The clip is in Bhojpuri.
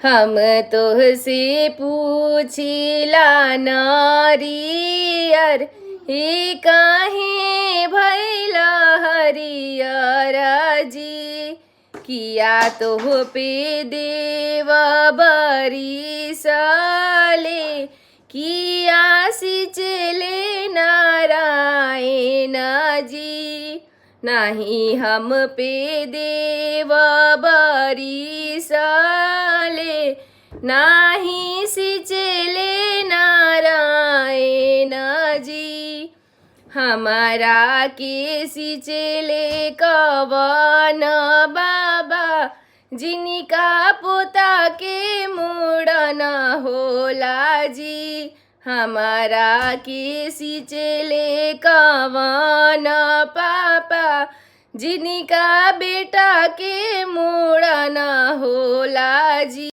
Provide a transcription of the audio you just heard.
हम तोहसे पूछिला नारियर हे काहे भैल हरियर जी। किया तोह पे देव बरिसले किया सिंचले नारायण जी। नाही हम पे देव बरिसले नाही सिंचले नारायण जी। हमारा के सिंचले कवन बाबा जिनका पोता के मुड़न होला जी। हमारा के सिंचले कवन पापा जिनका बेटा के मुड़न होला जी।